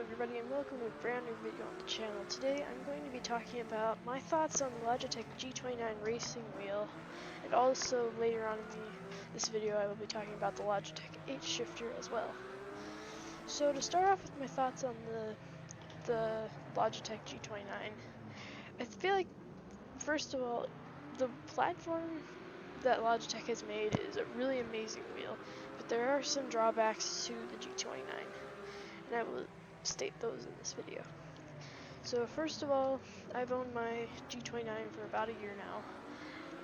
everybody, and welcome to a brand new video on the channel. Today I'm going to be talking about my thoughts on the Logitech G29 racing wheel, and also later on in this video I will be talking about the Logitech H Shifter as well. So to start off with my thoughts on the Logitech G29, I feel like first of all, the platform that Logitech has made is a really amazing wheel, but there are some drawbacks to the G29. And I will state those in this video. So first of all, I've owned my G29 for about a year now,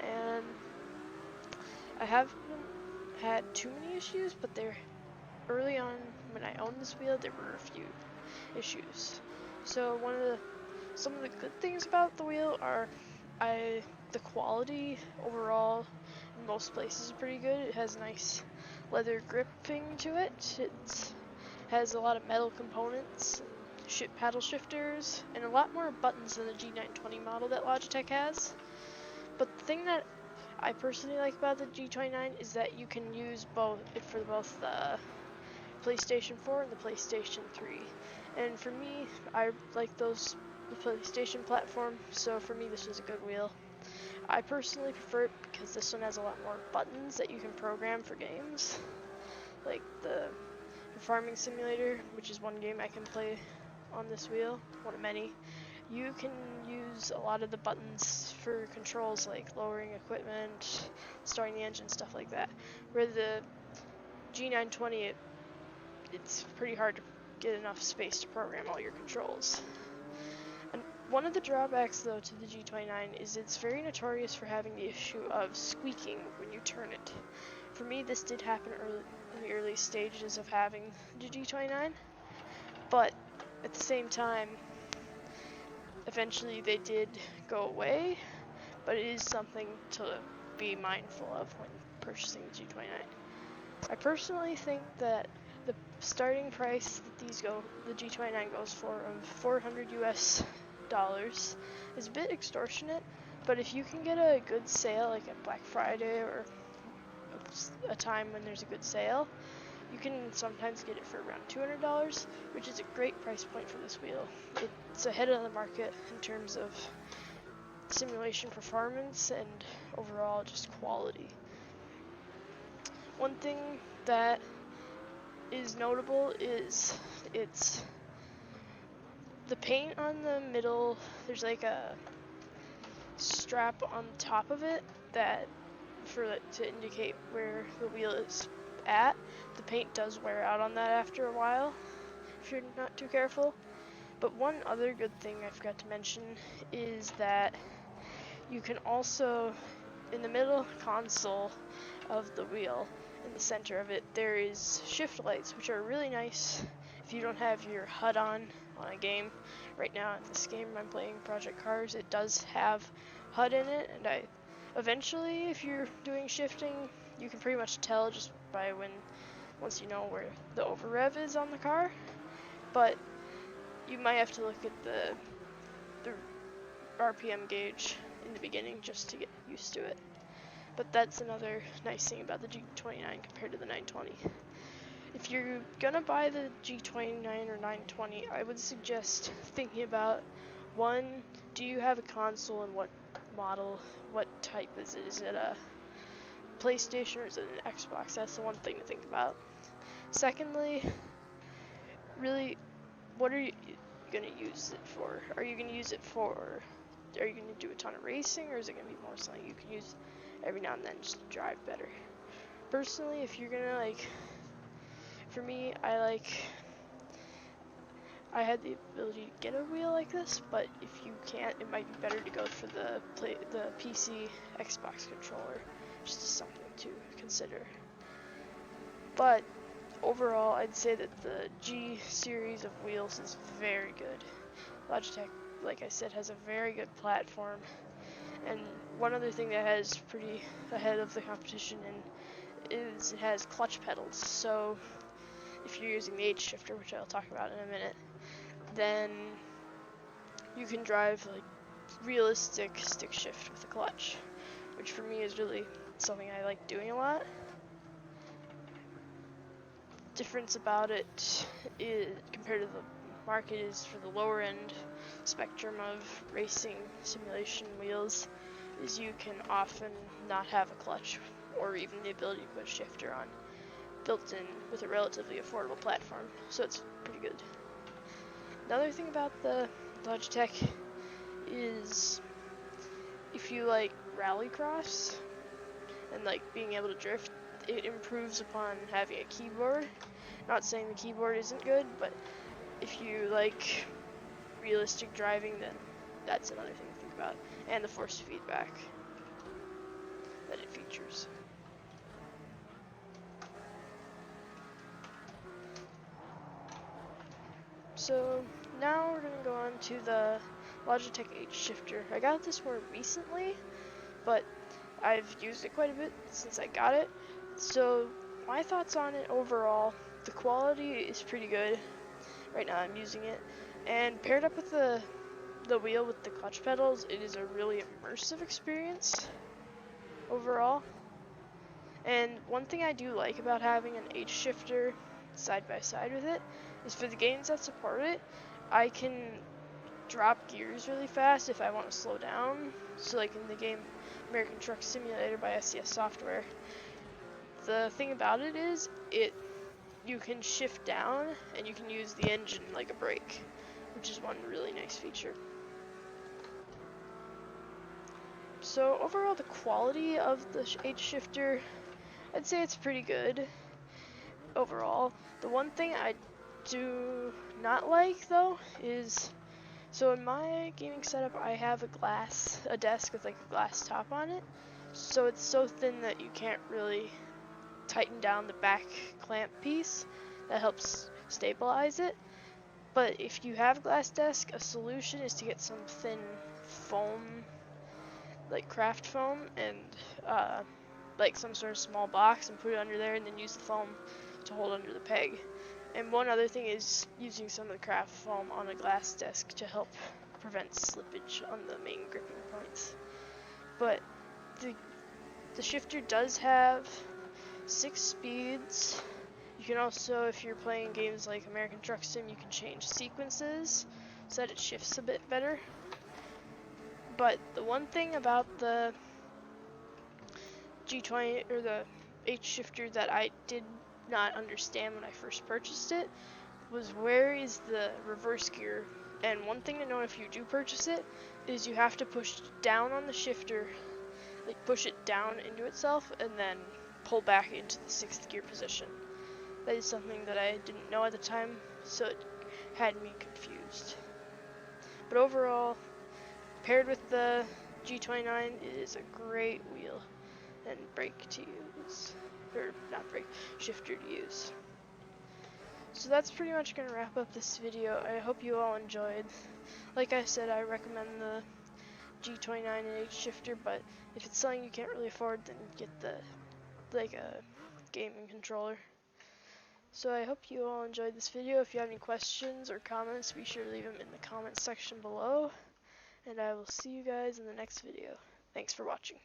and I haven't had too many issues, but early on when I owned this wheel, there were a few issues. So some of the good things about the wheel are the quality overall in most places is pretty good. It has nice leather gripping to it. It has a lot of metal components, paddle shifters, and a lot more buttons than the G920 model that Logitech has. But the thing that I personally like about the G29 is that you can use it for both the PlayStation 4 and the PlayStation 3. And for me, I like the PlayStation platform, so for me this was a good wheel. I personally prefer it because this one has a lot more buttons that you can program for games, like the Farming Simulator, which is one game I can play on this wheel, one of many. You can use a lot of the buttons for controls like lowering equipment, starting the engine, stuff like that. Where the G920, it's pretty hard to get enough space to program all your controls. And one of the drawbacks though to the G29 is it's very notorious for having the issue of squeaking when you turn it. For me, this did happen in the early stages of having the G29, but at the same time, eventually they did go away, but it is something to be mindful of when purchasing the G29. I personally think that the starting price that the G29 goes for of $400 US is a bit extortionate, but if you can get a good sale like at Black Friday or a time when there's a good sale, you can sometimes get it for around $200, which is a great price point for this wheel. It's ahead of the market in terms of simulation performance and overall just quality. One thing that is notable is the paint on the middle. There's like a strap on top of it to indicate where the wheel is at. The paint does wear out on that after a while if you're not too careful. But one other good thing I forgot to mention is that you can also, in the middle console of the wheel, in the center of it, there is shift lights, which are really nice if you don't have your HUD on a game. Right now in this game I'm playing Project Cars, it does have HUD in it, and eventually, if you're doing shifting, you can pretty much tell just by once you know where the over rev is on the car. But you might have to look at the RPM gauge in the beginning just to get used to it. But that's another nice thing about the G29 compared to the 920. If you're gonna buy the G29 or 920, I would suggest thinking about, one, do you have a console and what model, what type is it? Is it a PlayStation or is it an Xbox? That's the one thing to think about. Secondly, really, what are you going to use it for? Are you going to do a ton of racing, or is it going to be more something you can use every now and then just to drive better? Personally, if you're going to for me, I had the ability to get a wheel like this, but if you can't, it might be better to go for the PC Xbox controller. Just something to consider. But overall, I'd say that the G series of wheels is very good. Logitech, like I said, has a very good platform. And one other thing that has pretty ahead of the competition is it has clutch pedals. So if you're using the H Shifter, which I'll talk about in a minute, then you can drive like realistic stick shift with the clutch, which for me is really something I like doing a lot. Difference about it is compared to the market is for the lower end spectrum of racing simulation wheels is you can often not have a clutch or even the ability to put a shifter on built in with a relatively affordable platform, so it's pretty good. Another thing about the Logitech is if you like rallycross and like being able to drift, it improves upon having a keyboard. Not saying the keyboard isn't good, but if you like realistic driving, then that's another thing to think about. And the force feedback that it features. So now we're going to go on to the Logitech H Shifter. I got this more recently, but I've used it quite a bit since I got it. So my thoughts on it overall, the quality is pretty good. Right now I'm using it. And paired up with the wheel with the clutch pedals, it is a really immersive experience overall. And one thing I do like about having an H shifter side by side with it is for the games that support it, I can drop gears really fast if I want to slow down. So like in the game American Truck Simulator by SCS Software, the thing about it is you can shift down and you can use the engine like a brake, which is one really nice feature. So overall, the quality of the H shifter, I'd say it's pretty good overall. The one thing I do not like though is, so in my gaming setup I have a desk with like a glass top on it, so it's so thin that you can't really tighten down the back clamp piece that helps stabilize it. But if you have a glass desk, a solution is to get some thin foam, like craft foam, and like some sort of small box and put it under there and then use the foam to hold under the peg. And one other thing is using some of the craft foam on a glass desk to help prevent slippage on the main gripping points. But the shifter does have 6 speeds. You can also, if you're playing games like American Truck Sim, you can change sequences so that it shifts a bit better. But the one thing about the G20 or the H shifter that I did not understand when I first purchased it was where is the reverse gear. And one thing to know if you do purchase it is you have to push down on the shifter, like push it down into itself and then pull back into the 6th gear position. That is something that I didn't know at the time, so it had me confused. But overall, paired with the G29, it is a great wheel and brake to use, or not brake, shifter to use. So that's pretty much going to wrap up this video. I hope you all enjoyed. Like I said, I recommend the G29 and H Shifter, but if it's something you can't really afford, then get a gaming controller. So I hope you all enjoyed this video. If you have any questions or comments, be sure to leave them in the comments section below. And I will see you guys in the next video. Thanks for watching.